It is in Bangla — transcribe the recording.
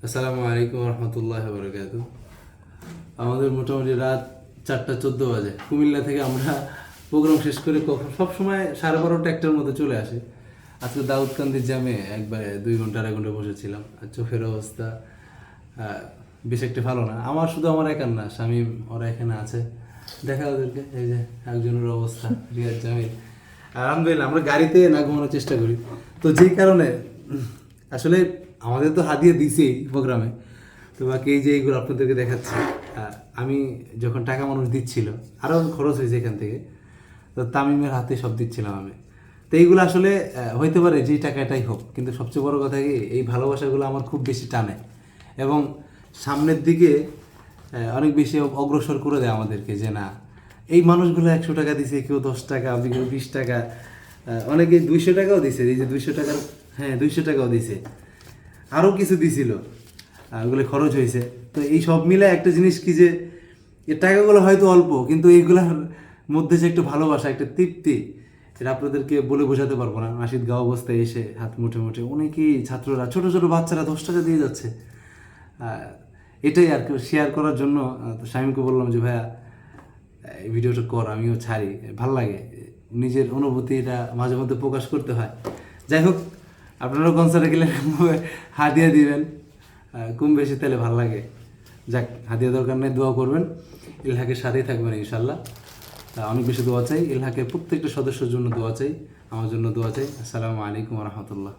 আসসালামু আলাইকুম রহমতুল্লাহ বরকাত। আমাদের মোটামুটি রাত 4টা 14 বাজে। কুমিল্লা থেকে আমরা প্রোগ্রাম শেষ করে সব সময় 12:30 একটার মধ্যে চলে আসি। আজকে দাউদকান্দির জ্যামে একবারে 2 ঘন্টা 2.5 ঘন্টা বসেছিলাম। আর চোখের অবস্থা বেশ একটা ভালো না। আমার শুধু আমার একার না, শামীম ওরা এখানে আছে, দেখা ওদেরকে। এই যে একজনের অবস্থা রিয়াজ জামিল। আলহামদুলিল্লাহ আমরা গাড়িতে না ঘুমানোর চেষ্টা করি। তো যেই কারণে আসলে আমাদের তো হাদিয়া দিছেই প্রোগ্রামে, তো বাকি এই যে এইগুলো আপনাদেরকে দেখাচ্ছি। আমি যখন টাকা মানুষ দিচ্ছিল, আরও খরচ হয়েছে এখান থেকে, তো তামিমের হাতে সব দিচ্ছিলাম আমি। তো এইগুলো আসলে হইতে পারে যেই টাকাটাই হোক, কিন্তু সবচেয়ে বড় কথা কি, এই ভালোবাসাগুলো আমার খুব বেশি টানে এবং সামনের দিকে অনেক বেশি অগ্রসর করে দেয় আমাদেরকে। যে না, এই মানুষগুলো 100 টাকা দিছে, কেউ 10 টাকা, কেউ 20 টাকা, অনেকে 200 টাকাও দিছে। এই যে 200 টাকার, হ্যাঁ 200 টাকাও দিছে, আরও কিছু দিছিল, ওগুলো খরচ হয়েছে। তো এই সব মিলে একটা জিনিস কি, যে এই টাকাগুলো হয়তো অল্প, কিন্তু এইগুলোর মধ্যে যে একটা ভালোবাসা, একটা তৃপ্তি, এটা আপনাদেরকে বলে বোঝাতে পারবো না। নাশিদ গাঁও অবস্থায় এসে হাত মুঠে মুঠে অনেকেই ছাত্ররা, ছোট ছোট বাচ্চারা 10 টাকা দিয়ে যাচ্ছে। এটাই আর কি শেয়ার করার জন্য শামীমকে বললাম যে ভাইয়া এই ভিডিওটা কর, আমিও ছাড়ি, ভাল লাগে, নিজের অনুভূতিটা মাঝে মধ্যে প্রকাশ করতে হয়। যাই হোক, আপনারাও কনসার্টে গেলে হাদিয়া দিবেন, কম বেশি তাহলে ভালো লাগে। যাক, হাদিয়া দরকার নেই, দোয়া করবেন, ইলহাকের সাথেই থাকবেন ইনশাল্লাহ। অনেক বেশি দোয়া চাই, ইলহাকের প্রত্যেকটা সদস্যের জন্য দোয়া চাই, আমার জন্য দোয়া চাই। আসসালামু আলাইকুম রহমতুল্লাহ।